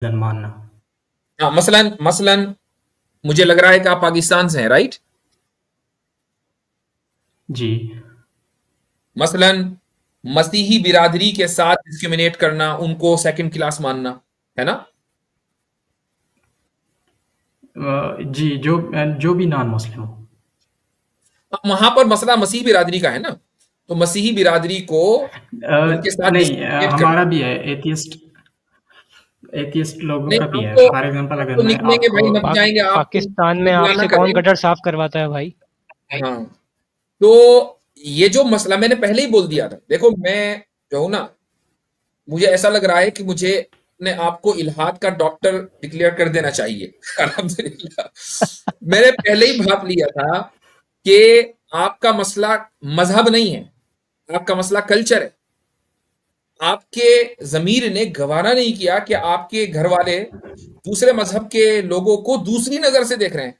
मानना। हाँ, मसलन मसलन मुझे लग रहा है कि आप पाकिस्तान से हैं, राइट? जी। मसलन मसीही बिरादरी के साथ डिस्क्रिमिनेट करना, उनको सेकंड क्लास मानना, है ना? जी, जो भी नॉन मुस्लिम हो। वहां पर मसला मसीही बिरादरी का है ना, तो मसीही बिरादरी को उनके साथ नहीं, डिस्क्रिमिनेट हमारा करना। भी है, एथियस्ट एथियस्ट लोगों नहीं, का भी हम है। तो फॉर एग्जांपल, हम अगर तो मैं निकलेंगे आपको भाई, नप जाएंगे, आपको पाकिस्तान में बुलाना आपसे कौन करेंगे। गटर साफ करवाता है भाई? हाँ, तो ये जो मसला मैंने पहले ही बोल दिया था, देखो मैं जो हूं ना, मुझे ऐसा लग रहा है कि मुझे अपने आप को इल्हाद का डॉक्टर डिक्लेयर कर देना चाहिए। अल्हम्दुलिल्लाह, मैंने पहले ही भाप लिया था कि आपका मसला मजहब नहीं है, आपका मसला कल्चर है। आपके जमीर ने गवारा नहीं किया कि आपके घर वाले दूसरे मजहब के लोगों को दूसरी नजर से देख रहे हैं।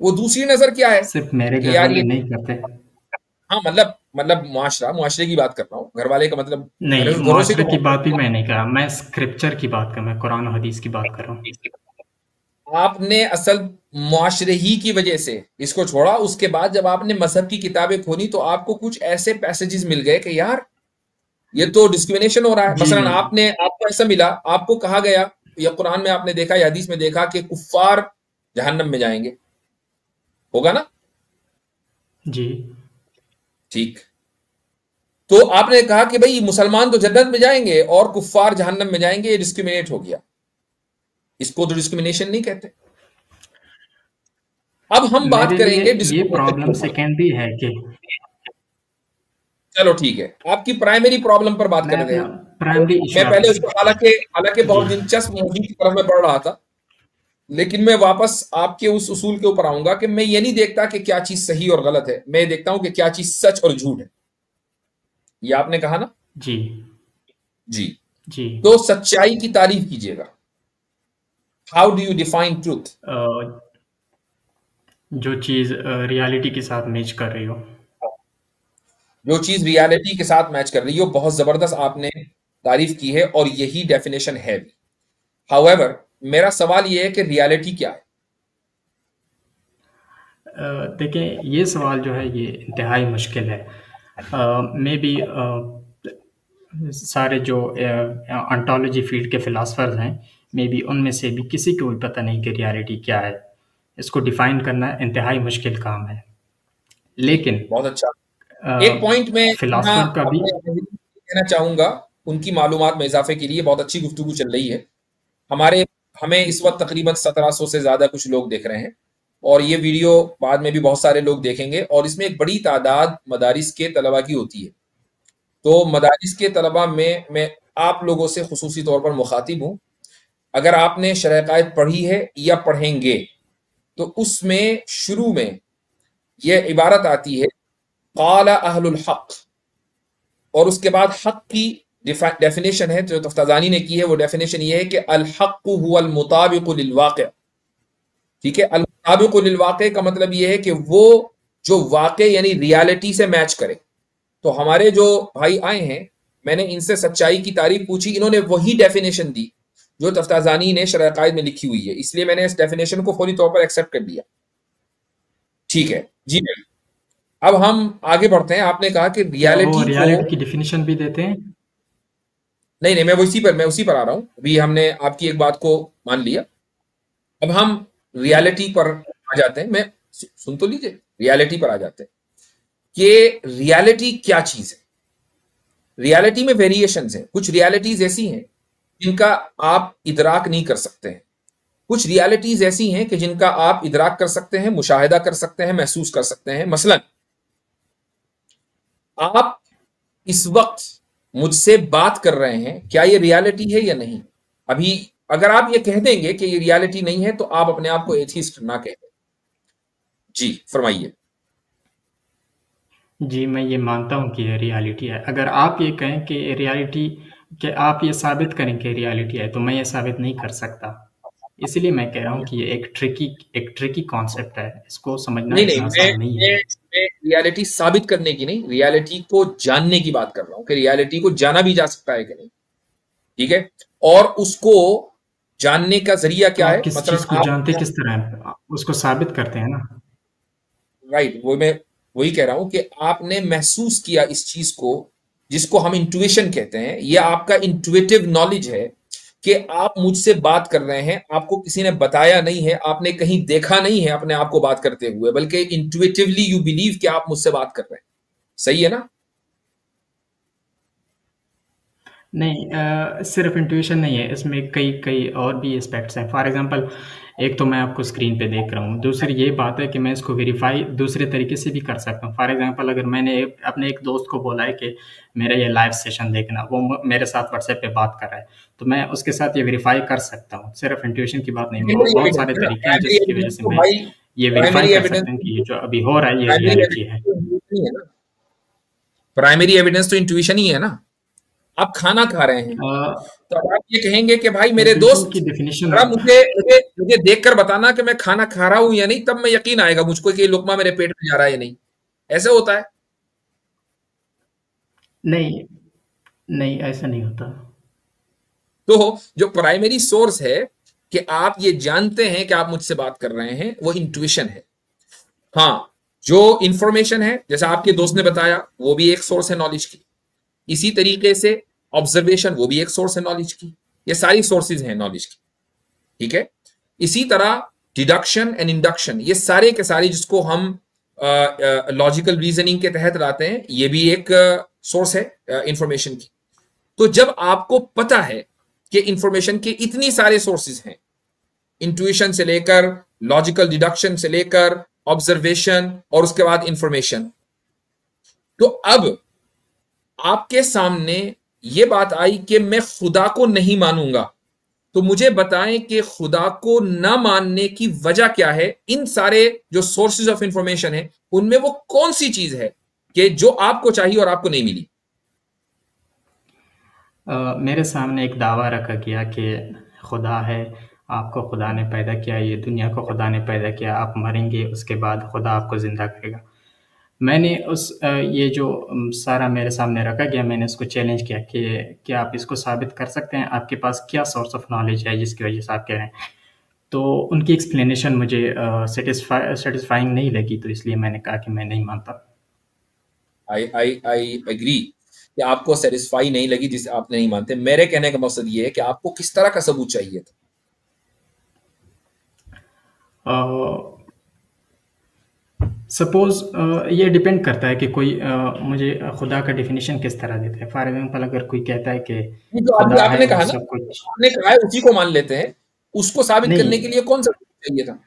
वो दूसरी नजर क्या है सिर्फ मेरे कि घर यार वाले ये, नहीं करते। हाँ मतलब मुआशरे की बात कर रहा हूँ, घर वाले का मतलब नहीं, घरों से मुआशरे तो की बात भी मैं नहीं कर रहा, मैं स्क्रिप्चर की बात कर, मैं कुरान और हदीस की बात कर रहा हूँ। आपने असल मुआशरे ही की वजह से इसको छोड़ा। उसके बाद जब आपने मजहब की किताबें खोली तो आपको कुछ ऐसे पैसेजेस मिल गए कि यार ये तो डिस्क्रिमिनेशन हो रहा है। जी। मसलन आपको ऐसा मिला, आपको कहा गया, या कुरान में आपने देखा या हदीस में देखा कि कुफ्फार जहन्नम में जाएंगे, होगा ना? जी। ठीक। तो आपने कहा कि भाई मुसलमान तो जन्नत में जाएंगे और कुफ्फार जहन्नम में जाएंगे, ये डिस्क्रिमिनेट हो गया। इसको तो डिस्क्रिमिनेशन नहीं कहते। अब हम बात मेरे लिए करेंगे ये डिस्क्रिमिनेशन के प्रॉब्लम ऊपर। सेकेंडरी है कि चलो ठीक है, आपकी प्राइमरी प्रॉब्लम पर बात मैं करते अपना हैं। प्राइमरी इशू मैं पहले उसको, आपको। हालांकि हालांकि जी। बहुत दिलचस्प मौजूद की तरफ मैं बढ़ रहा था, लेकिन मैं वापस आपके उस उसूल के ऊपर आऊंगा कि मैं ये नहीं देखता कि क्या चीज सही और गलत है, मैं देखता हूं कि क्या चीज सच और झूठ है। ये आपने कहा ना? जी। जी। जी। तो सच्चाई की तारीफ कीजिएगा। How do you define truth? जो चीज़ रियलिटी के साथ मैच कर रही हो। जो चीज रियलिटी के साथ मैच कर रही हो, बहुत जबरदस्त आपने तारीफ की है और यही डेफिनेशन है भी। हाउएवर, मेरा सवाल यह है कि रियलिटी क्या है? देखें, ये सवाल जो है ये इंतहाई मुश्किल है। मे बी सारे जो ऑन्टोलॉजी फील्ड के फ़िलासफ़र्स हैं, मे बी उनमें से भी किसी को भी पता नहीं कि रियलिटी क्या है। इसको डिफ़ाइन करना इंतहाई मुश्किल काम है। ठीक है, लेकिन बहुत अच्छा। एक पॉइंट में यहाँ फ़िलासफ़र का भी। अपने कहना चाहूंगा, उनकी मालूमात में इजाफे के लिए। बहुत अच्छी गुफ्तगू चल रही है। हमारे हमें इस वक्त तकरीबन 1700 से ज्यादा कुछ लोग देख रहे हैं, और ये वीडियो बाद में भी बहुत सारे लोग देखेंगे, और इसमें एक बड़ी तादाद मदारिस के तलबा की होती है। तो मदारिस के तलबा में मैं आप लोगों से खुसूसी तौर पर मुखातिब हूँ। अगर आपने शरह कायद पढ़ी है या पढ़ेंगे, तो उसमें शुरू में यह इबारत आती है, क़ाला अहलुल हक़, और उसके बाद हक की डेफिनेशन है जो तफ्ताजानी ने की है। वो डेफिनेशन ये है कि अल हक़्क़ु हुवल मुताबिक़ु लिल वाक़िअ। ठीक है, अल मुताबिक़ु लिल वाक़िअ का मतलब ये है कि वो जो वाक़े यानी रियलिटी से मैच करे। तो हमारे जो भाई आए हैं, मैंने इनसे सच्चाई की तारीफ पूछी, इन्होंने वही डेफिनेशन दी जो तफ्ताजानी ने शरह कायद में लिखी हुई है, इसलिए मैंने इस डेफिनेशन को फौरी तौर पर एक्सेप्ट कर लिया। ठीक है जी। अब हम आगे बढ़ते हैं। आपने कहा कि क्या वो रियलिटी को, रियलिटी की डेफिनेशन भी देते हैं? नहीं नहीं, मैं उसी पर आ रहा हूं। अभी हमने आपकी एक बात को मान लिया, अब हम नहीं। रियलिटी पर आ जाते हैं। मैं सुन तो लीजिए, रियलिटी पर आ जाते हैं कि रियलिटी क्या चीज है। रियलिटी में वेरिएशंस हैं। कुछ रियलिटीज ऐसी हैं जिनका आप इदराक नहीं कर सकते हैं, कुछ रियलिटीज ऐसी हैं कि जिनका आप इदराक कर सकते हैं, मुशाहिदा कर सकते हैं, महसूस कर सकते हैं। मसलन आप इस वक्त मुझसे बात कर रहे हैं, क्या ये रियलिटी है या नहीं? अभी अगर आप ये कह देंगे कि ये रियलिटी नहीं है, तो आप अपने आप को एथिस्ट ना कहें। जी फरमाइए। जी, मैं ये मानता हूँ कि ये रियलिटी है। अगर आप ये कहें कि रियलिटी, कि आप ये साबित करें कि रियलिटी है, तो मैं ये साबित नहीं कर सकता। इसलिए मैं कह रहा हूँ कि ये एक ट्रिकी कॉन्सेप्ट है। इसको समझना नहीं नहीं, इतना मैं आसान नहीं है। मैं मैं रियलिटी साबित करने की नहीं, रियलिटी को जानने की बात कर रहा हूं कि रियलिटी को जाना भी जा सकता है कि नहीं। ठीक है, और उसको जानने का जरिया तो क्या आप है, किस मतलब चीज़ को आप, जानते किस तरह हैं? उसको साबित करते हैं ना। राइट, वो मैं वही कह रहा हूं कि आपने महसूस किया इस चीज को, जिसको हम इंट्यूशन कहते हैं, ये आपका इंट्यूटिव नॉलेज है कि आप मुझसे बात कर रहे हैं, आपको किसी ने बताया नहीं है, आपने कहीं देखा नहीं है अपने आप को बात करते हुए, बल्कि इंट्यूटिवली यू बिलीव कि आप मुझसे बात कर रहे हैं। सही है ना? नहीं, सिर्फ इंट्यूशन नहीं है, इसमें कई कई और भी एस्पेक्ट्स हैं। फॉर एग्जांपल, एक तो मैं आपको स्क्रीन पे देख रहा हूँ, दूसरी ये बात है कि मैं इसको वेरीफाई दूसरे तरीके से भी कर सकता हूँ। फॉर एग्जांपल, अगर मैंने अपने एक दोस्त को बोला है कि मेरा ये लाइव सेशन देखना, वो मेरे साथ व्हाट्सएप पे बात कर रहा है, तो मैं उसके साथ ये वेरीफाई कर सकता हूँ। सिर्फ इंट्यूशन की बात नहीं, प्राइमरी बहुत एविडेंस सारे है ना, तरीके हैं प्राइमरी जिसकी वजह एविडेंस से तो मैं भाई, ये वेरीफाई प्राइमरी कर एविडेंस सकता हूँ कि ये जो अभी हो रहा है ये प्राइमरी रियलिटी एविडेंस है। तो इंट्यूशन ही है ना, प्राइमरी एविडेंस तो इंट्यूशन ही है ना। आप खाना खा रहे हैं, तो अब आप ये कहेंगे कि भाई मेरे इंट्यूशन की दोस्त, डेफिनेशन, जरा मुझे मुझे मुझे देखकर बताना कि मैं खाना खा रहा हूं या नहीं, तब मैं यकीन आएगा मुझको कि ये लुकमा मेरे पेट में जा रहा है या नहीं। ऐसे होता है? नहीं, नहीं ऐसा नहीं होता। तो जो प्राइमरी सोर्स है कि आप ये जानते हैं कि आप मुझसे बात कर रहे हैं, वो इंट्यूशन है। हाँ, जो इंफॉर्मेशन है, जैसा आपके दोस्त ने बताया, वो भी एक सोर्स है नॉलेज की। इसी तरीके से ऑब्जर्वेशन, वो भी एक सोर्स है नॉलेज की। ये सारी सोर्सेज हैं नॉलेज की, ठीक है। इसी तरह डिडक्शन एंड इंडक्शन, ये सारे के सारे जिसको हम लॉजिकल रीजनिंग के तहत लाते हैं, ये भी एक सोर्स है इंफॉर्मेशन की। तो जब आपको पता है कि इंफॉर्मेशन के इतनी सारे सोर्सेज हैं, इंट्यूशन से लेकर लॉजिकल डिडक्शन से लेकर ऑब्जर्वेशन और उसके बाद इंफॉर्मेशन, तो अब आपके सामने ये बात आई कि मैं खुदा को नहीं मानूंगा, तो मुझे बताएं कि खुदा को ना मानने की वजह क्या है। इन सारे जो सोर्सेज ऑफ इंफॉर्मेशन है, उनमें वो कौन सी चीज है कि जो आपको चाहिए और आपको नहीं मिली? मेरे सामने एक दावा रखा गया कि खुदा है, आपको खुदा ने पैदा किया, ये दुनिया को खुदा ने पैदा किया, आप मरेंगे उसके बाद खुदा आपको ज़िंदा करेगा। मैंने ये जो सारा मेरे सामने रखा गया, मैंने उसको चैलेंज किया कि क्या आप इसको साबित कर सकते हैं, आपके पास क्या सोर्स ऑफ नॉलेज है जिसकी वजह से आप कह रहे हैं। तो उनकी एक्सप्लेनेशन मुझे सेटिस्फाइंग नहीं लगी, तो इसलिए मैंने कहा कि मैं नहीं मानता। आई एग्री कि आपको सेटिस्फाई नहीं लगी, जिसे आप नहीं मानते। मेरे कहने का मकसद ये है कि आपको किस तरह का सबूत चाहिए था। सपोज़ ये डिपेंड करता है कि कोई मुझे खुदा का डेफिनेशन किस तरह देता है। फॉर एग्जांपल, अगर कोई कहता है कि ये जो अभी खुदा है आपने और कहा ना, सब कुछ। आपने कहा है उसी को मान लेते हैं, उसको साबित करने के नहीं, लिए कौन सा सबूत चाहिए था?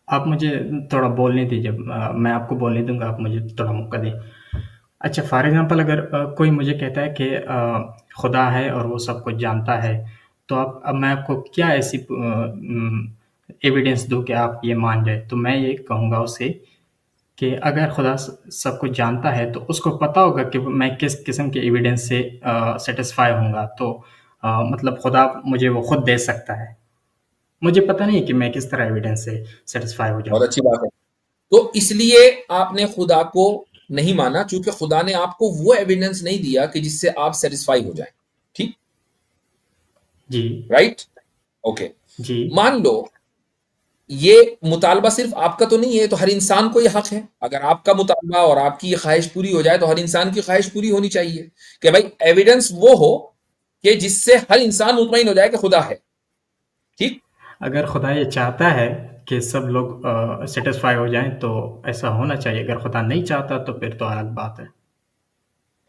आप मुझे थोड़ा बोलने दीजिए, मैं आपको बोलने दूंगा, आप मुझे थोड़ा मौका दें। अच्छा, फॉर एग्जांपल, अगर कोई मुझे कहता है कि खुदा है और वो सब कुछ जानता है, तो अब मैं आपको क्या ऐसी एविडेंस दूं कि आप ये मान जाए। तो मैं ये कहूँगा उसे कि अगर खुदा सब कुछ जानता है तो उसको पता होगा कि मैं किस किस्म के एविडेंस से सेटिस्फाई होऊंगा। तो मतलब खुदा मुझे वो खुद दे सकता है, मुझे पता नहीं कि मैं किस तरह एविडेंस से सेटिस्फाई हो बहुत जाऊं। अच्छी बात है। तो इसलिए आपने खुदा को नहीं माना, क्योंकि खुदा ने आपको वो एविडेंस नहीं दिया कि जिससे आप सेटिस्फाई हो जाएं। ठीक, जी। Right, okay. जी। मान लो ये मुतालबा सिर्फ आपका तो नहीं है, तो हर इंसान को ये हक है। अगर आपका मुतालबा और आपकी ये ख्वाहिश पूरी हो जाए, तो हर इंसान की ख्वाहिश पूरी होनी चाहिए कि भाई एविडेंस वो हो कि जिससे हर इंसान मुतमईन हो जाए कि खुदा है। ठीक, अगर खुदा ये चाहता है कि सब लोग सेटिस्फाई हो जाएं तो ऐसा होना चाहिए। अगर खुदा नहीं चाहता तो फिर तो अलग बात है।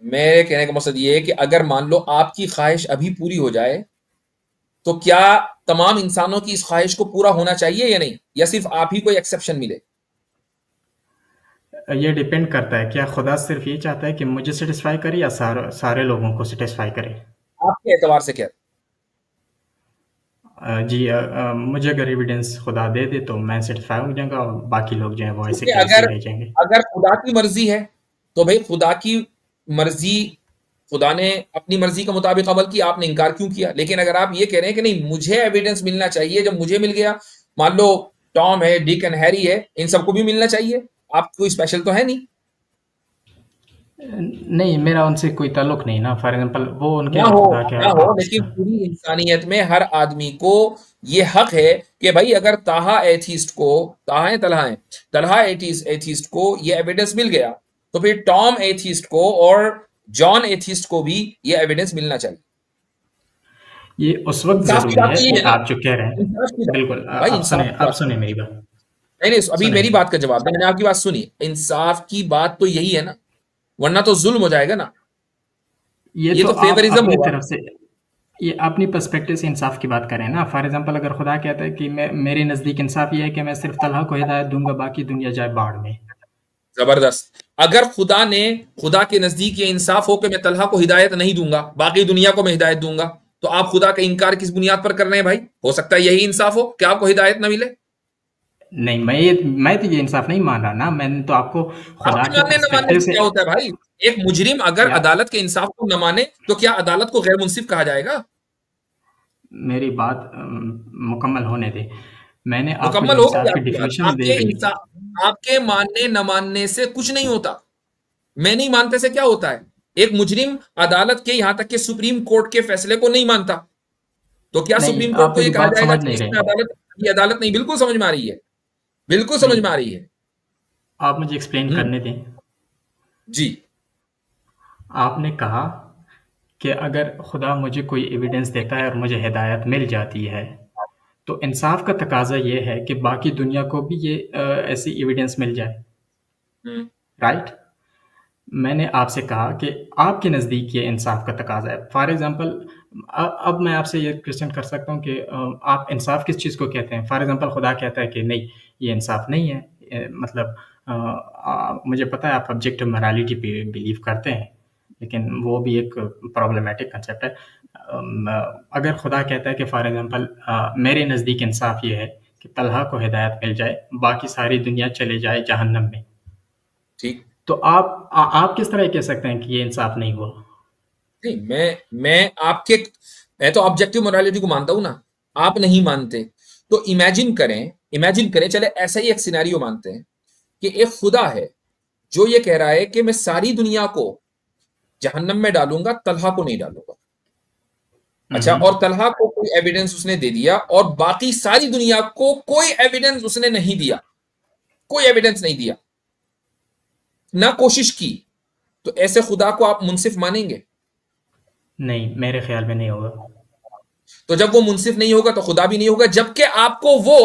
मेरे कहने का मकसद ये है कि अगर मान लो आपकी ख्वाहिश अभी पूरी हो जाए, तो क्या तमाम इंसानों की इस ख्वाहिश को पूरा होना चाहिए या नहीं, या सिर्फ आप ही को एक्सेप्शन मिले? ये डिपेंड करता है, क्या खुदा सिर्फ ये चाहता है कि मुझे सेटिस्फाई करे या सारे सारे लोगों को सेटिस्फाई करे। आपके एतबार से क्या? जी, मुझे अगर एविडेंस खुदा दे दे तो मैं सेटिस्फाई हो जाऊंगा, और बाकी लोग जो हैं वो ऐसे क्योंकि के ऐसे ही अगर रह जाएंगे। अगर खुदा की मर्जी है, तो भाई खुदा की मर्जी, खुदा ने अपनी मर्जी के मुताबिक अमल किया, आपने इनकार क्यों किया? लेकिन अगर आप ये कह रहे हैं कि नहीं, मुझे एविडेंस मिलना चाहिए, जब मुझे मिल गया, मान लो टॉम है, डिक एंड हैरी है, इन सबको भी मिलना चाहिए, आप कोई स्पेशल तो है नहीं। नहीं, मेरा उनसे कोई ताल्लुक नहीं ना। फॉर एग्जांपल वो उनके ना हो, खुदा के ना हो, लेकिन उसका। पूरी इंसानियत में हर आदमी को ये हक है कि भाई अगर ताहा है तलहा एथीस्ट को ये एविडेंस मिल गया, तो फिर टॉम एथीस्ट को और जॉन एथीस्ट को भी ये एविडेंस मिलना चाहिए। ये उस वक्त इंसाफ की जरूरी बात है तो ये कि है ना, आप जो कह रहे इंसाफ की हैं, बात, बिल्कुल। भाई आप इंसाफ सुने, की आप बात। सुने मेरी बात। नहीं नहीं, अभी सुने, मेरी बात का जवाब, मैंने आपकी बात सुनी, इंसाफ की बात तो यही है ना, वरना तो जुल्म हो जाएगा ना, ये ये तो तो आप फेवरिज्म अपनी होगा। तरफ से, ये अपनी पर्सपेक्टिव से इंसाफ की बात करें ना। फॉर एग्जांपल अगर खुदा कहता है कि मैं, मेरे नज़दीक इंसाफ ये है कि मैं सिर्फ तलहा को हिदायत दूंगा, बाकी दुनिया जाए बाढ़ में। जबरदस्त। अगर खुदा के नजदीक ये इंसाफ हो कि मैं तलहा को हिदायत नहीं दूंगा, बाकी दुनिया को मैं हिदायत दूंगा, तो आप खुदा का इनकार किस बुनियाद पर कर रहे हैं भाई? हो सकता है यही इंसाफ हो कि आपको हिदायत ना मिले। नहीं, मैं तो ये इंसाफ नहीं मान रहा ना। मैंने तो आपको खुदा आपके के मानने न मानने पर्सपेक्टिव से से, क्या होता है भाई? एक मुजरिम अगर या अदालत के इंसाफ को न माने, तो क्या अदालत को गैर मुंसिफ कहा जाएगा? मेरी बात मुकम्मल होने दे। मैंने आपको जो मुकम्मल हो गई इंसाफ की आपकी बात। डिफिनेशंस दे आपके दी। इंसाफ, आपके मानने न मानने से कुछ नहीं होता। मैं नहीं मानते से क्या होता है? एक मुजरिम अदालत के, यहां तक कि सुप्रीम कोर्ट के फैसले को नहीं मानता, तो क्या नहीं, सुप्रीम कोर्ट आप को मेरी यह कहा बात जाएगा समझ कि नहीं इसमें रहे। अदालत नहीं? बिल्कुल समझ में आ रही है, बिल्कुल समझ नहीं, में आ रही है। आप मुझे एक्सप्लेन हम्म। करने दें। जी। आपने कहा कि अगर खुदा मुझे कोई एविडेंस देता है और मुझे हिदायत मिल जाती है, तो इंसाफ का तकाजा ये है कि बाकी दुनिया को भी ये ऐसी एविडेंस मिल जाए। हम्म। राइट? मैंने आपसे कहा कि आपके नज़दीक ये इंसाफ का तकाजा है। फॉर एग्जांपल, अब मैं आपसे ये क्वेश्चन कर सकता हूँ कि आप इंसाफ किस चीज़ को कहते हैं? फॉर एग्जांपल खुदा कहता है कि नहीं, ये इंसाफ नहीं है। मतलब मुझे पता है आप ऑब्जेक्टिव मोरालिटी पे बिलीव करते हैं, लेकिन वो भी एक प्रॉब्लमैटिक कंसेप्ट है। अगर खुदा कहता है कि फॉर एग्जांपल मेरे नज़दीक इंसाफ ये है कि तलहा को हिदायत मिल जाए, बाकी सारी दुनिया चले जाए जहन्नम में, ठीक। तो आप किस तरह कह सकते हैं कि ये इंसाफ नहीं हुआ? नहीं, मैं आपके, मैं तो ऑब्जेक्टिव मोरालिटी को मानता हूं ना, आप नहीं मानते। तो इमेजिन करें, चले ऐसा ही एक सिनेरियो मानते हैं कि एक खुदा है जो ये कह रहा है कि मैं सारी दुनिया को जहन्नम में डालूंगा, तलहा को नहीं डालूंगा। अच्छा, और तलहा को कोई एविडेंस उसने दे दिया और बाकी सारी दुनिया को कोई एविडेंस उसने नहीं दिया, कोई एविडेंस नहीं दिया, ना कोशिश की, तो ऐसे खुदा को आप मुंसिफ मानेंगे? नहीं, मेरे ख्याल में नहीं होगा। तो जब वो मुंसिफ नहीं होगा तो खुदा भी नहीं होगा, जबकि आपको वो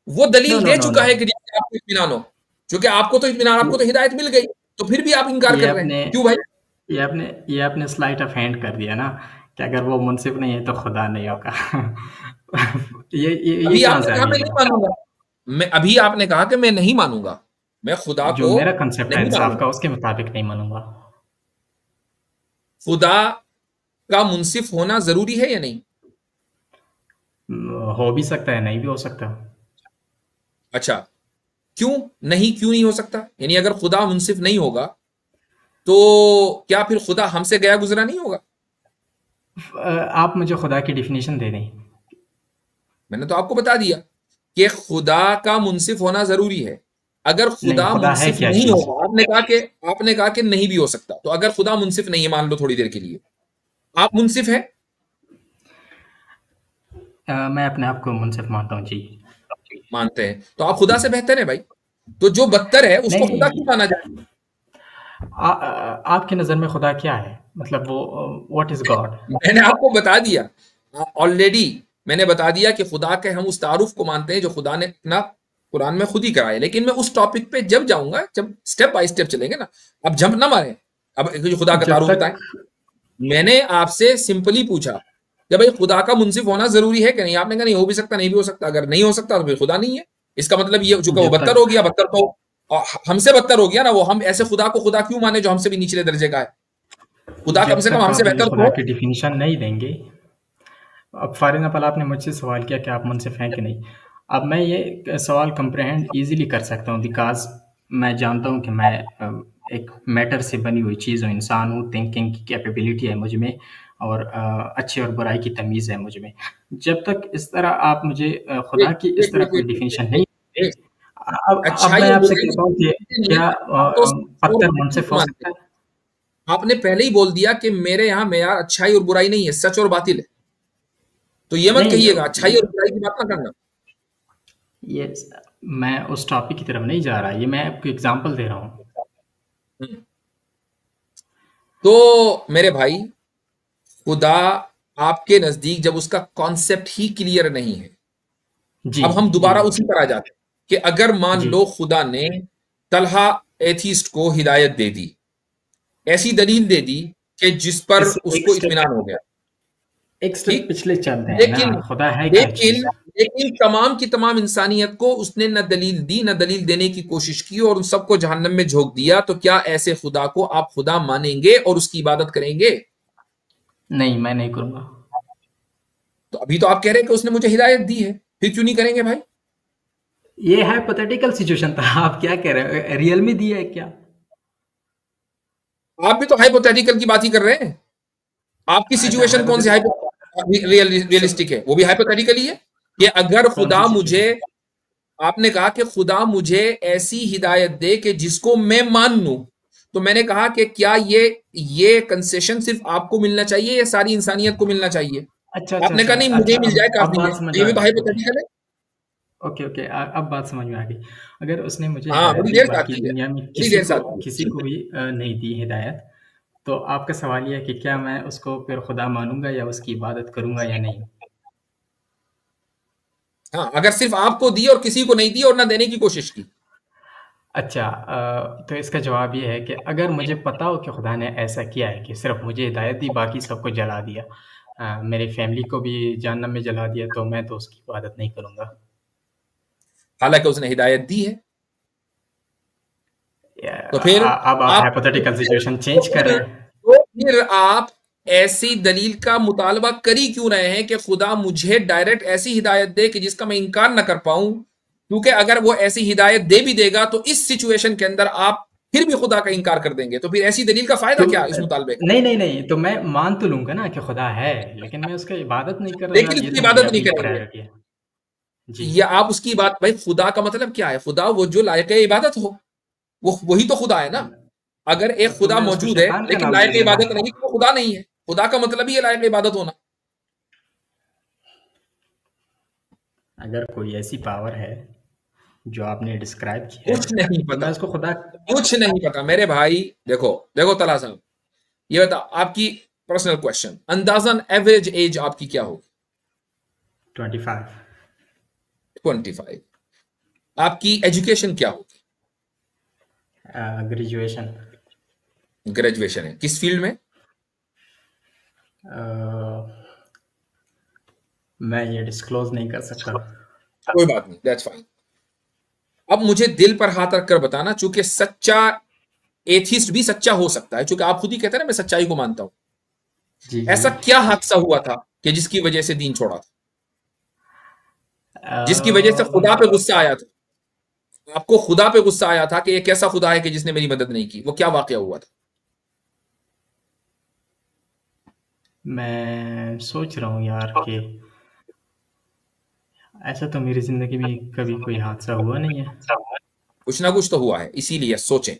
नो, दलील नो, दे नो, चुका नो। है कि जिससे आपको इत्मीनान हो। क्योंकि आपको तो इत्मीनान, ये आपको तो हिदायत मिल गई, तो फिर भी आप इनकार ये कर रहे हैं, आपने क्यों भाई? ये आपने स्लाइट ऑफ हैंड कर दिया ना, कि अगर वो मुनसिफ नहीं है तो खुदा नहीं होगा। ये अभी कहाँ आपने से आ कहा गई मैं ये नहीं बात? मानूंगा, मैं अभी आपने कहा कि मैं नहीं मानूंगा, मैं खुदा जो को मेरा कंसेप्ट है नहीं इंसाफ मानूंगा। का, उसके मुताबिक नहीं मानूंगा। खुदा का मुंसिफ होना जरूरी है या नहीं? हो भी सकता है, नहीं भी हो सकता। अच्छा, क्यों नहीं हो सकता? यानी अगर खुदा मुंसिफ नहीं होगा, तो क्या फिर खुदा हमसे गया गुजरा नहीं होगा? आप मुझे खुदा की डिफिनीशन दे दें। मैंने तो आपको बता दिया कि खुदा का मुंसिफ होना जरूरी है। अगर नहीं, खुदा खुदा है मुंसिफ क्या नहीं चीज़? होगा, आपने कहा कि नहीं भी हो सकता, तो अगर खुदा मुंसिफ नहीं है, मान लो थोड़ी देर के लिए आप मुंसिफ हैं। मैं अपने आप को मुनसिफ मानता हूँ जी। मानते हैं तो आप खुदा से बेहतर है भाई। तो जो बदतर है उसको खुदा क्यों नहीं, माना जाए? आपकी नज़र में खुदा क्या है? मतलब वो, व्हाट इज़ गॉड? मैंने आपको बता दिया ऑलरेडी, मैंने बता दिया कि खुदा के हम उस तारुफ को मानते हैं जो खुदा ने अपना कुरान में खुद ही कराया। लेकिन मैं उस टॉपिक पे जब जाऊंगा, जब स्टेप बाय स्टेप चलेंगे ना, अब जंप ना मारें। अब जो खुदा का जब तारुफ बताएं। तक मैंने आपसे सिंपली पूछा कि भाई खुदा का मुंसिफ होना जरूरी है कि नहीं? आपने कहा नहीं, हो भी सकता, नहीं भी हो सकता। अगर नहीं हो सकता तो फिर खुदा नहीं है। इसका मतलब ये, चूंकि वो जब बदतर तक हो गया, बदतर तो और हमसे बदतर हो गया ना वो, हम ऐसे खुदा को खुदा क्यों माने जो हमसे भी निचले दर्जे का है? खुदा कम जब से कम तक हमसे आप मुझे बेहतर तो खुदा हो। की डिफिनीशन नहीं देंगे। अब फॉर एग्जाम्पल आपने मुझसे सवाल किया कि आप मुनसिफ हैं कि नहीं। अब मैं ये सवाल कंप्रहेंड इजीली कर सकता हूँ, बिकॉज मैं जानता हूँ कि मैं एक मैटर से बनी हुई चीज़ हूँ, इंसान हूँ, थिंकिंग की कैपेबिलिटी है मुझ में, और अच्छे और बुराई की तमीज़ है मुझ में। जब तक इस तरह आप मुझे खुदा एक की इस एक तरह एक कोई एक डिफिनीशन एक नहीं देंगे, एक अब अच्छाई मैं और आपसे बुराई कहता हूँ कि नहीं है। क्या आप तो और पत्थर बाकी मुनसिफ को हो मानते सकता हैं। है? आपने पहले ही बोल दिया कि मेरे यहाँ मेयार अच्छाई और बुराई नहीं है, सच और बातिल है। तो ये मत नहीं, कहिएगा अच्छाई और बुराई की बात ना करना। ये मैं उस टॉपिक की तरफ नहीं जा रहा, ये मैं आपको एग्जांपल दे रहा हूँ। हम्म। तो मेरे भाई, खुदा आपके नजदीक जब उसका कॉन्सेप्ट ही क्लियर नहीं है, जी, अब हम जी, दोबारा उसी पर आ जाते हैं कि अगर मान जी। लो खुदा ने तलहा एथीस्ट को हिदायत दे दी, ऐसी दलील दे दी कि जिस पर इस उसको इत्मीनान हो गया, एक स्टेप ठीक। पिछले चलते हैं ना, लेकिन खुदा है क्या लेकिन चीज़? लेकिन तमाम की तमाम इंसानियत को उसने न दलील दी, न दलील देने की कोशिश की, और उन सबको जहन्नम में झोंक दिया। तो क्या ऐसे खुदा को आप खुदा मानेंगे और उसकी इबादत करेंगे? नहीं, मैं नहीं करूँगा। तो अभी तो आप कह रहे हैं कि उसने मुझे हिदायत दी है, फिर क्यों नहीं करेंगे भाई? ये हाइपोथेटिकल सिचुएशन था, आप क्या कह रहे हो? रियल में दिया है क्या? आप भी तो हाइपोथेटिकल की बात ही कर रहे हैं। आपकी अच्छा, सिचुएशन कौन सी सुन, रियलिस्टिक है? वो भी हाइपोथेटिकल ही है कि अगर कौन सी खुदा मुझे, सिचुएशन? आपने कहा कि खुदा मुझे ऐसी हिदायत दे कि जिसको मैं मान लूं, तो मैंने कहा कि क्या ये कंसेशन सिर्फ आपको मिलना चाहिए या सारी इंसानियत को मिलना चाहिए? अच्छा, अच्छा, आपने अच्छा, कहा नहीं, मुझे अच्छा, ही मिल जाए अब काफी है। बात समझ ये आ भी तो गई। ओके, हाइपोथेटिकल है। ओके, ओके, अब बात समझ में आ गई। अगर उसने मुझे हाँ, हिदायत बड़ी दी, देर से बाकी आती है, दुनिया में बड़ी देर से आती किसी है। को भी नहीं दी हिदायत, तो आपका सवाल ये है कि क्या मैं उसको फिर खुदा मानूंगा या उसकी इबादत करूंगा या नहीं? हाँ, अगर सिर्फ आपको दी और किसी को नहीं दी और ना देने की कोशिश की। अच्छा, तो इसका जवाब ये है कि अगर मुझे पता हो कि खुदा ने ऐसा किया है कि सिर्फ मुझे हिदायत दी, बाकी सबको जला दिया, मेरी फैमिली को भी जहन्नम में जला दिया, तो मैं तो उसकी इबादत नहीं करूंगा। हालांकि उसने हिदायत दी है। तो फिर अब आप आप हाइपोथेटिकल सिचुएशन तो चेंज कर फिर रहे हैं। तो फिर आप ऐसी दलील का मुतालबा कर ही क्यों रहे हैं कि खुदा मुझे डायरेक्ट ऐसी हिदायत दे कि जिसका मैं इनकार ना कर पाऊं? क्योंकि अगर वो ऐसी हिदायत दे भी देगा तो इस सिचुएशन के अंदर आप फिर भी खुदा का इनकार कर देंगे, तो फिर ऐसी दलील का फायदा तो क्या इस मुतालबे का? नहीं, नहीं, नहीं, तो मैं मान तो लूंगा ना कि खुदा है, लेकिन मैं उसकी इबादत नहीं कर रहा, लेकिन ये उसकी तो मेरी इबादत नहीं अपनी करेंगे। प्रायोरिटी है। जी। या आप उसकी बात, भाई खुदा का मतलब क्या है? खुदा वो जो लायक इबादत हो, वो वही तो खुदा है ना। अगर एक तो खुदा मैं उसको मौजूद है शैतान का लेकिन नाम दे लायक दूंगा। इबादत नहीं, तो वो खुदा नहीं है। खुदा का मतलब ही है लायक इबादत होना। अगर कोई ऐसी पावर है जो आपने डिस्क्राइब की है, कुछ नहीं तो मैं पता, उसको खुदा। कुछ नहीं पता मेरे भाई। देखो देखो तला साहब, ये बता, आपकी पर्सनल क्वेश्चन, अंदाजन एवरेज एज आपकी क्या होगी? 25। 25। आपकी एजुकेशन क्या होगी? ग्रेजुएशन। ग्रेजुएशन है, किस फील्ड में? मैं ये डिस्क्लोज नहीं कर सकता। कोई बात नहीं, दैट्स फाइन। अब मुझे दिल पर हाथ रखकर बताना, चूंकि सच्चा एथिस्ट भी सच्चा हो सकता है, चूंकि आप खुद ही कहते हैं ना मैं सच्चाई को मानता हूं। जी, जी। ऐसा क्या हादसा हुआ था कि जिसकी वजह से दीन छोड़ा था, जिसकी वजह से खुदा पे गुस्सा आया था? आपको खुदा पे गुस्सा आया था कि ये कैसा खुदा है कि जिसने मेरी मदद नहीं की? वो क्या वाकया हुआ था? मैं सोच रहा हूँ यार कि ऐसा तो मेरी ज़िंदगी में कभी कोई हादसा हुआ नहीं है। कुछ ना कुछ तो हुआ है, इसीलिए सोचें।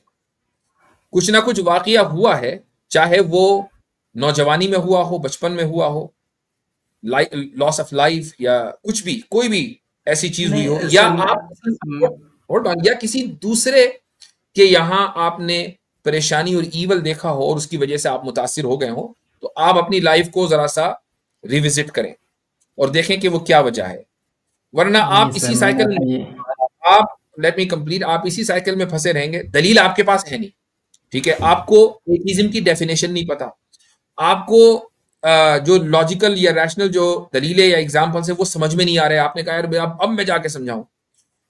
कुछ ना कुछ वाकया हुआ है, चाहे वो नौजवानी में हुआ हो, बचपन में हुआ हो, लॉस ऑफ लाइफ, या कुछ भी, कोई भी ऐसी चीज हुई हो, नहीं, या सर आप होल्ड ऑन, या किसी दूसरे के यहां आपने परेशानी और ईवल देखा हो और उसकी वजह से आप मुतासिर हो गए हो, तो आप अपनी लाइफ को जरा सा रिविजिट करें और देखें कि वो क्या वजह है। वरना नहीं आप सर, इसी मैंने साइकिल में, अपनी आप, लेट मी कंप्लीट, आप इसी साइकिल में फंसे रहेंगे। दलील आपके पास है नहीं, ठीक है? आपको एथिज्म की डेफिनेशन नहीं पता। आपको जो लॉजिकल या रैशनल जो दलीलें या एग्जाम्पल्स है वो समझ में नहीं आ रहे। आपने कहा यार अब मैं जाके समझाऊं।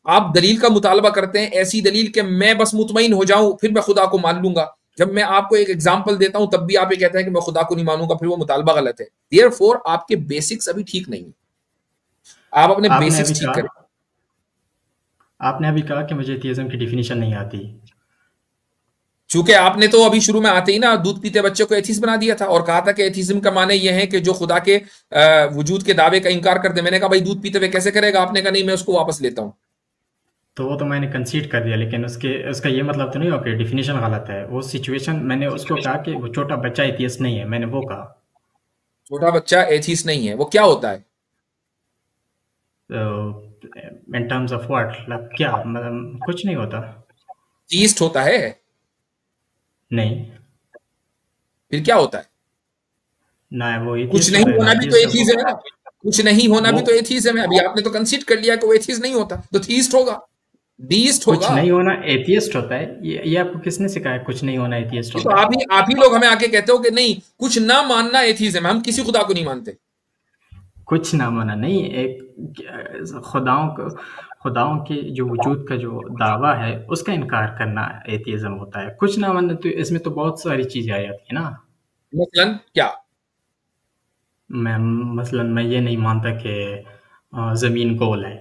आप दलील का मुतालबा करते हैं, ऐसी दलील कि मैं बस मुतमईन हो जाऊं फिर मैं खुदा को मान लूंगा। जब मैं आपको एक एग्जाम्पल देता हूं तब भी आप ये कहते हैं कि मैं खुदा को नहीं मानूंगा, फिर वो मुतालबा गलत है। देयरफॉर आपके बेसिक्स अभी ठीक नहीं है। आप अपने आपने अभी बेसिक्स ठीक करें। कहा आपने अभी कहा कि मुझे एथियज्म की डेफिनेशन नहीं आती। चूंकि आपने तो अभी शुरू में आते ही ना दूध पीते बच्चे को एथिस्ट बना दिया था और कहा था कि एथिज्म का माने यह है कि जो खुदा के वजूद के दावे का इनकार कर दे। मैंने कहा भाई दूध पीते हुए कैसे करेगा? आपने कहा नहीं मैं उसको वापस लेता हूं। तो वो तो मैंने कंसीड कर दिया, लेकिन उसके उसका ये मतलब तो नहीं हो कि डिफिनीशन गलत है। वो सिचुएशन मैंने उसको कहा कि वो छोटा बच्चा एथियस्ट नहीं है, मैंने वो कहा। छोटा बच्चा एथीस्ट नहीं है, वो क्या होता है? इन टर्म्स ऑफ व्हाट, मतलब क्या, मतलब कुछ नहीं होता। थीस्ट होता है? नहीं, फिर क्या होता है? ना वो कुछ एथियस्ट नहीं होता है ना होना भी तो अथियस्ट वो एथीज्म है ना। कुछ नहीं होना वो भी तो एथीज्म है। अभी आपने तो कंसीड कर लिया कि वो एथीस्ट नहीं होता, तो थीस्ट होगा, डीस्ट कुछ होगा। नहीं होना एथियस्ट होता है, ये आपको किसने सिखाया कुछ नहीं होना एथियस्ट ये तो होता है? आप ही लोग हमें आके कहते हो कि नहीं, कुछ ना मानना एथीज्म है। हम किसी खुदा को नहीं मानते। कुछ ना माना नहीं, एक खुदाओं के जो वजूद का जो दावा है उसका इनकार करना एथियज्म होता है। कुछ ना मानना तो इसमें तो बहुत सारी चीजें आ जाती है ना। मसलन क्या? मैं मसलन मैं ये नहीं मानता कि जमीन गोल है।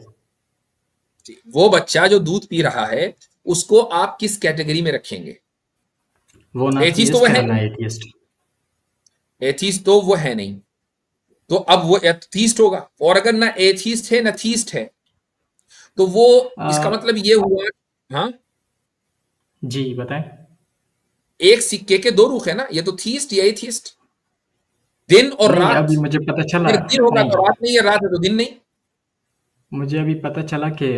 वो बच्चा जो दूध पी रहा है, उसको आप किस कैटेगरी में रखेंगे? वो ना एथीस्ट तो वो थीस्ट है है ना नहीं। एथियस्ट। एथीस्ट तो वो है नहीं। तो अब वो एथीस्ट होगा। और अगर ना एथीस्ट है ना थीस्ट है, तो वो, इसका मतलब ये हुआ। हाँ, जी बताएं। एक सिक्के के दो रुख है ना, ये तो थीस्ट या एथीस्ट। दिन और नहीं, रात। अभी मुझे पता चला। अगर दिन होगा तो नहीं, रात नहीं है, रात है तो दिन नहीं। मुझे अभी पता चला कि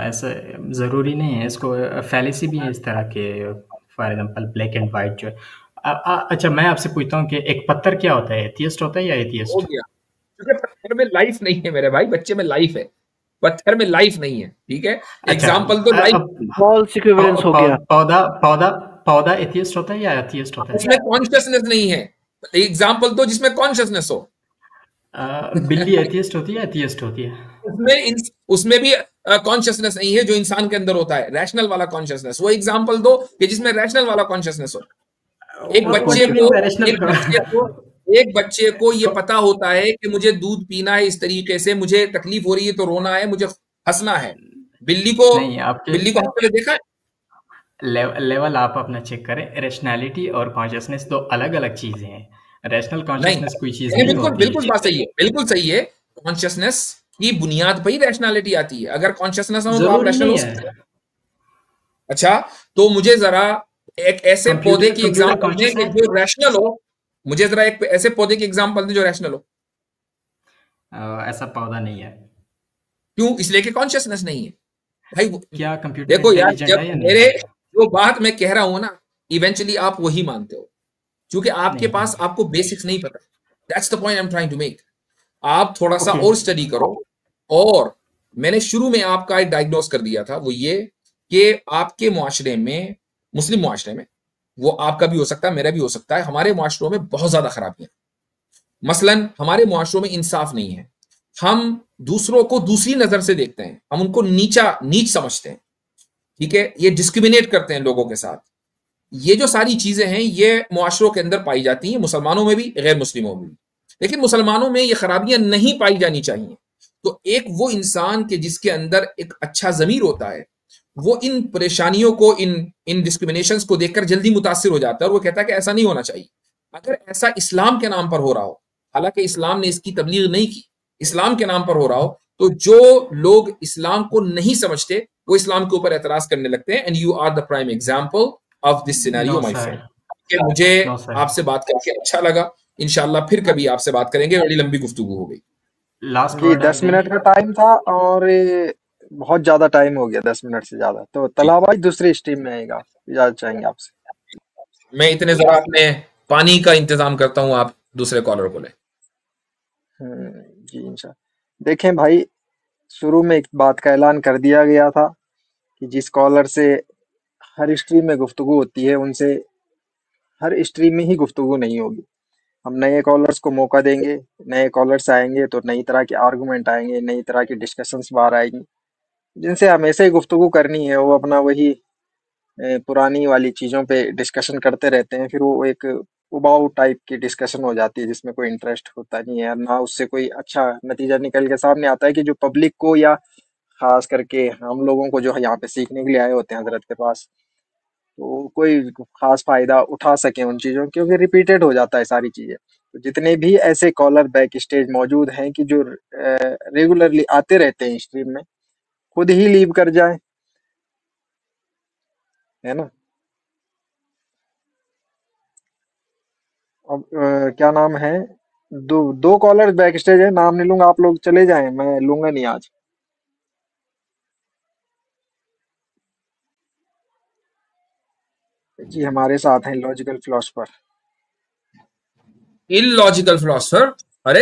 ऐसा ज़रूरी नहीं है। इसको फैलेसी भी है इस तरह के। For example black and white जो है। अच्छा, मैं आपसे पूछता हूँ कि एक पत्थर क्या होता है, एथियस्ट होता है या हो एथियस्ट? गया। क्योंकि पत्थर में लाइफ नहीं है मेरे भाई, बच्चे में लाइफ है। पत्थर में लाइफ नहीं है, ठीक है। अच्छा, एग्जाम्पल तो लाइफ। अब फॉल्स इक्विवेलेंस हो गया। पौधा पौधा पौधा एथियस्ट होता है या एथियस्ट होता है? उसमें कॉन्शियसनेस नहीं है। एग्जाम्पल तो जिसमें कॉन्शियसनेस हो। बिल्ली एथियस्ट होती है, एथियस्ट होती है? उसमें भी कॉन्शियसनेस नहीं है जो इंसान के अंदर होता है, रैशनल वाला कॉन्शियसनेस। वो एग्जाम्पल दो कि जिसमें रैशनल वाला कॉन्शियसनेस हो। एक वो बच्चे कुछ भी को होता है रैशनल एक का। बच्चे को एक बच्चे को ये पता होता है कि मुझे दूध पीना है इस तरीके से, मुझे तकलीफ हो रही है तो रोना है, मुझे हंसना है। बिल्ली को नहीं, आपके बिल्ली को हंसते हुए देखा है? लेवल आप अपना चेक करें। रैशनैलिटी और कॉन्शियसनेस दो अलग अलग चीज़ें हैं। रैशनल नहीं कॉन्शियसनेस कोई चीज़ नहीं, नहीं बिल्कुल होती। बिल्कुल बात सही है, बिल्कुल सही है। कॉन्शियसनेस की बुनियाद पर ही रैशनैलिटी आती है। अगर कॉन्शियसनेस हो तो आप ज़रूरी रैशनल हो नहीं सकते हैं। है। अच्छा, तो मुझे जरा एक ऐसे पौधे कंप्यूटर की कंप्यूटर एग्जांपल दें कॉन्शियस कि है? जो रैशनल हो। मुझे जरा एक ऐसे पौधे की एग्जांपल दें जो रैशनल हो। ऐसा पौधा नहीं है। क्यों? इसलिए कि कॉन्शियसनेस नहीं है। भाई क्या कंप्यूटर देखो यार, इंटेलिजेंट जब है या नहीं मेरे है? जो बात मैं कह रहा हूं ना, इवेंचुअली आप वही मानते हो, क्योंकि आपके नहीं। पास आपको बेसिक्स नहीं पता। That's the point I am trying to make. आप थोड़ा सा ओके। और स्टडी करो। और मैंने शुरू में आपका एक डायग्नोस कर दिया था, वो ये कि आपके मुआशरे में, मुस्लिम मुआशरे में, वो आपका भी हो सकता है, मेरा भी हो सकता है, हमारे मुआशरों में बहुत ज्यादा खराबियां। मसलन हमारे मुआशरों में इंसाफ नहीं है। हम दूसरों को दूसरी नजर से देखते हैं, हम उनको नीच समझते हैं। ठीक है, ये डिस्क्रिमिनेट करते हैं लोगों के साथ। ये जो सारी चीजें हैं, ये मुआशरों के अंदर पाई जाती हैं, मुसलमानों में भी, गैर मुस्लिमों में भी। लेकिन मुसलमानों में ये खराबियां नहीं पाई जानी चाहिए। तो एक वो इंसान के जिसके अंदर एक अच्छा जमीर होता है, वो इन परेशानियों को, इन इन डिस्क्रिमिनेशन को देखकर जल्दी मुतासिर हो जाता है, और वो कहता है कि ऐसा नहीं होना चाहिए। अगर ऐसा इस्लाम के नाम पर हो रहा हो, हालांकि इस्लाम ने इसकी तबलीग नहीं की, इस्लाम के नाम पर हो रहा हो, तो जो लोग इस्लाम को नहीं समझते वो इस्लाम के ऊपर एतराज करने लगते हैं। And you are the prime example of this scenario no my sir. Friend. मुझे नो सर। आपसे बात करके अच्छा लगा। इंशाल्लाह फिर कभी आपसे बात करेंगे। बड़ी लंबी गुफ्तगू हो गई। लास्ट जी वर्ड आप 10 मिनट देंगे? का टाइम था और ये बहुत ज्यादा टाइम हो गया, 10 मिनट से ज्यादा। तो जी, तला भाई दूसरी स्ट्रीम में आएगा, इजाजत चाहेंगे आपसे। मैं इतने जरा अपने पानी का इंतजाम करता हूँ, आप दूसरे कॉलर को लें। जी इंशा। देखें भाई, शुरू में एक बात का ऐलान कर दिया गया था कि जिस कॉलर से हर स्ट्रीम में गुफ्तगू होती है, उनसे हर स्ट्रीम में ही गुफ्तगू नहीं होगी। हम नए कॉलर्स को मौका देंगे। नए कॉलर्स आएंगे तो नई तरह के आर्गूमेंट आएंगे, नई तरह की डिस्कशंस बाहर आएंगी। जिनसे हमेशा ही गुफ्तगू करनी है, वो अपना वही पुरानी वाली चीजों पे डिस्कशन करते रहते हैं। फिर वो एक उबाऊ टाइप की डिस्कशन हो जाती है जिसमें कोई इंटरेस्ट होता नहीं है, और ना उससे कोई अच्छा नतीजा निकल के सामने आता है कि जो पब्लिक को या खास करके हम लोगों को जो यहाँ पे सीखने के लिए आए होते हैं हजरत के पास, तो कोई खास फायदा उठा सके उन चीजों, क्योंकि रिपीटेड हो जाता है सारी चीजें। तो जितने भी ऐसे कॉलर बैक स्टेज मौजूद हैं कि जो रेगुलरली आते रहते हैं स्ट्रीम में, खुद ही लीव कर जाएं, है ना। अब क्या नाम है, दो कॉलर बैक स्टेज है, नाम नहीं लूंगा, आप लोग चले जाएं, मैं लूंगा नहीं आज। जी हमारे साथ हैं लॉजिकल फिलोसफर। Illogical philosopher? अरे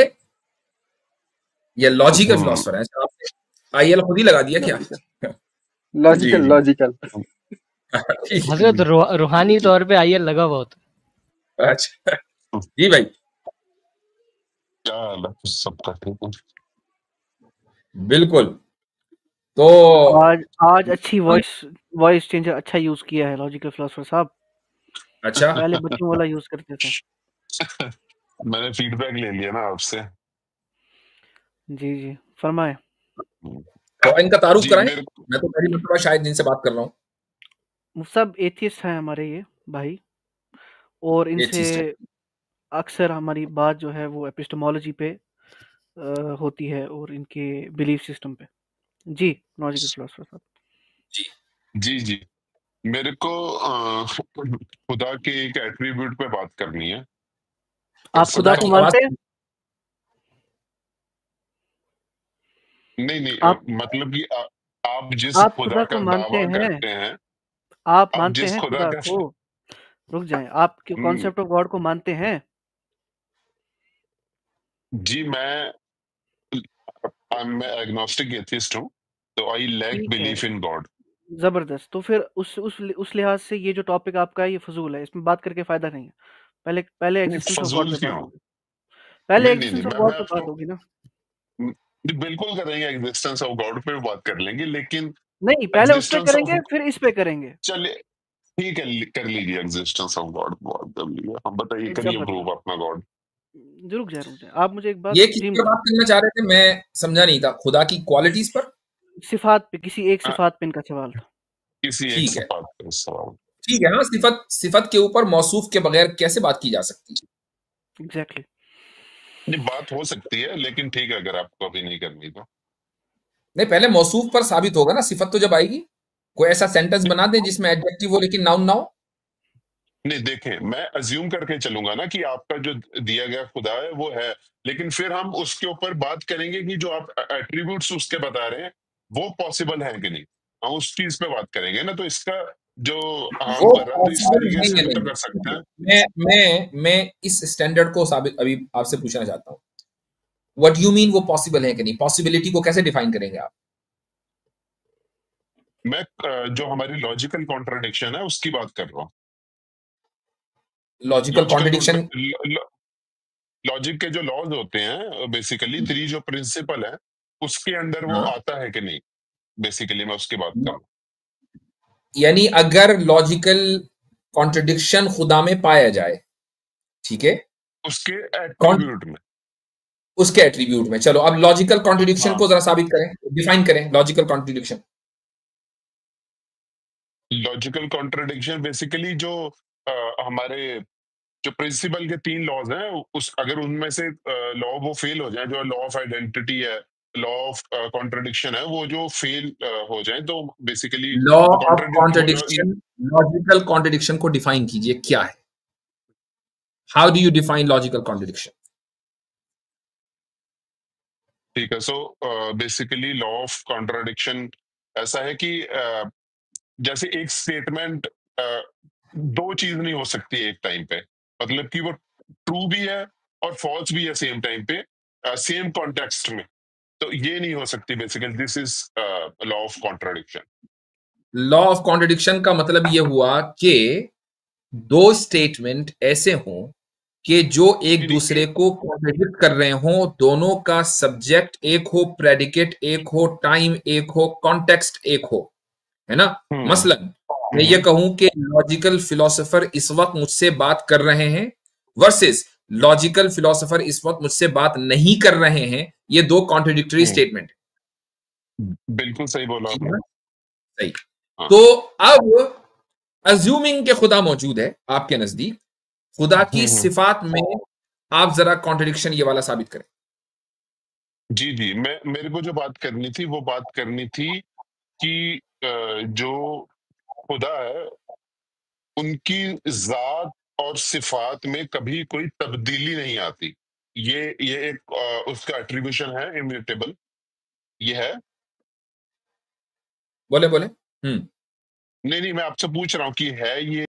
ये लॉजिकल फिलोसफर है। अच्छा, आपने आईएल खुद ही लगा दिया क्या? लॉजिकल जी लॉजिकल जी। लॉजिकल। ठीक है हजरत जी। रूहानी तौर पे आईएल लगा बहुत। अच्छा जी भाई। क्या हाल है सबका? ठीक है। बिल्कुल। तो आज आज अच्छी वॉइस वॉइस चेंजर अच्छा यूज किया है लॉजिकल फिलोसफर साहब। अच्छा, पहले बच्चों वाला यूज करते थे। मैंने फीडबैक ले लिया ना आपसे। जी जी फरमाए। तो इनका तारुफ जी कराएं। मेरे मैं तो पहली मरतबा शायद इनसे बात कर रहा हूँ। सब एथियस्ट हैं हमारे ये भाई, और ये इनसे चीज है। अक्सर हमारी बात जो है वो एपिस्टेमोलॉजी पे होती है और इनके बिलीफ सिस्टम पे। जी लॉजिकल फिलोसफर साहब। जी जी मेरे को खुदा के एक एट्रीब्यूट पे बात करनी है। कर आप खुदा सकता को की हूँ? आवाज मानते हैं? नहीं नहीं आप मतलब कि आप जिस आप खुदा खुदा को का मानते दावा हैं? करते हैं, आप आप मानते जिस हैं खुदा खुदा का को? रुक जाएं, आप हम्म, कॉन्सेप्ट ऑफ गॉड को मानते हैं? जी मैं एग्नोस्टिक एथियस्ट हूँ, तो आई लैक ठीक है, बिलीफ इन गॉड। जबरदस्त। तो फिर उस लिहाज से ये जो टॉपिक आपका है ये फजूल है, इसमें बात करके फायदा नहीं है। पहले पहले एग्जिस्टेंस ऑफ गॉड फजूल पे बात क्यों? होगी। पहले नहीं नहीं नहीं एग्जिस्टेंस ऑफ मैं गॉड पे आपको बात होगी ना। बिल्कुल करेंगे, एग्जिस्टेंस ऑफ गॉड पे भी बात कर लेंगे, लेकिन नहीं, पहले उस पे एग्जिस्टेंस ऑफ, करेंगे फिर इस पे करेंगे। चलिए ठीक है, कर लीजिए एग्जिस्टेंस ऑफ गॉड बात कर लीजिए। हम बताइए, करिए जबरदस्त। प्रूव अपना गॉड। रुक जाए, आप मुझे एक बात ये किस ड्रीम पर बात करना चाह रहे थे? मैं समझा नहीं था। खुदा की क्वालिटीज पर? सिफात पे, किसी एक हाँ, सिफात पे इनका सवाल था। किसी एक ठीक है, सिफात पर सवाल। ठीक है। हाँ, सिफत सिफत के ऊपर मौसूफ के बगैर कैसे बात की जा सकती है? एग्जैक्टली। ये बात हो सकती है, लेकिन ठीक है अगर आपको अभी नहीं करनी तो। नहीं, पहले मौसूफ पर साबित होगा ना, सिफत तो जब आएगी। कोई ऐसा सेंटेंस बना दे जिसमें एडजेक्टिव हो लेकिन नाउन ना हो। नहीं देखें, मैं अज्यूम करके चलूंगा ना कि आपका जो दिया गया खुदा है वो है, लेकिन फिर हम उसके ऊपर बात करेंगे कि जो आप एट्रीब्यूट्स उसके बता रहे हैं वो पॉसिबल है कि नहीं। हम उस चीज पे बात करेंगे ना, तो इसका जो हम वो रद्द इस पॉसिबल तरीके है से या भी तो नहीं? कर सकते हैं। मैं इस स्टैंडर्ड को साबित अभी आपसे पूछना चाहता हूँ। व्हाट यू मीन वो पॉसिबल है कि नहीं? पॉसिबिलिटी को कैसे डिफाइन करेंगे आप? मैं जो हमारी लॉजिकल कॉन्ट्रडिक्शन है उसकी बात कर रहा हूँ। Logical contradiction? लॉजिक के जो लॉज होते हैं बेसिकली, थ्री जो प्रिंसिपल है उसके अंडर वो हाँ, आता है कि नहीं, बेसिकली मैं उसकी बात कर रहा हूँ। यानी अगर लॉजिकल कॉन्ट्रडिक्शन खुदा में पाया जाए, ठीक है, उसके कौन एट्रीब्यूट में। उसके एट्रीब्यूट में। चलो अब लॉजिकल कॉन्ट्रडिक्शन हाँ, को जरा साबित करें, डिफाइन करें logical contradiction. Logical contradiction basically जो हमारे जो प्रिंसिपल के तीन लॉज हैं, उस अगर उनमें से लॉ वो फेल हो जाए, जो लॉ ऑफ आइडेंटिटी है, लॉ ऑफ कॉन्ट्रडिक्शन है, वो जो फेल हो जाए तो बेसिकली लॉ वो ऑफ कॉन्ट्रडिक्शन, लॉजिकल कॉन्ट्रडिक्शन को डिफाइन कीजिए, क्या है? How do you define logical contradiction? ठीक है। So basically law of contradiction ऐसा है कि जैसे एक स्टेटमेंट दो चीज नहीं हो सकती एक टाइम पे, मतलब कि वो ट्रू भी है और फॉल्स भी है सेम टाइम पे, सेम कॉन्टेक्स्ट में, तो ये नहीं हो सकती। Basically this is law of contradiction. Law of contradiction का मतलब यह हुआ कि दो स्टेटमेंट ऐसे हों कि जो एक दूसरे को कॉन्ट्रडिक्ट कर रहे हों, दोनों का सब्जेक्ट एक हो, प्रेडिकेट एक हो, टाइम एक हो, कॉन्टेक्स्ट एक हो, है ना? मसलन मैं ये कहूं कि लॉजिकल फिलोसोफर इस वक्त मुझसे बात कर रहे हैं वर्सेस लॉजिकल फिलोसोफर इस वक्त मुझसे बात नहीं कर रहे हैं, ये दो कॉन्ट्रडिक्टरी स्टेटमेंट। बिल्कुल सही बोला आपने। सही। हाँ। तो अब अज्यूमिंग के खुदा मौजूद है आपके नजदीक, खुदा की सिफात में आप जरा कॉन्ट्रडिक्शन ये वाला साबित करें। जी जी मेरे को जो बात करनी थी वो बात करनी थी कि जो खुदा है उनकी जात और सिफात में कभी कोई तब्दीली नहीं आती। ये एक उसका एट्रीब्यूशन है, इम्यूटेबल। ये है। बोले नहीं, मैं आपसे पूछ रहा हूँ कि है ये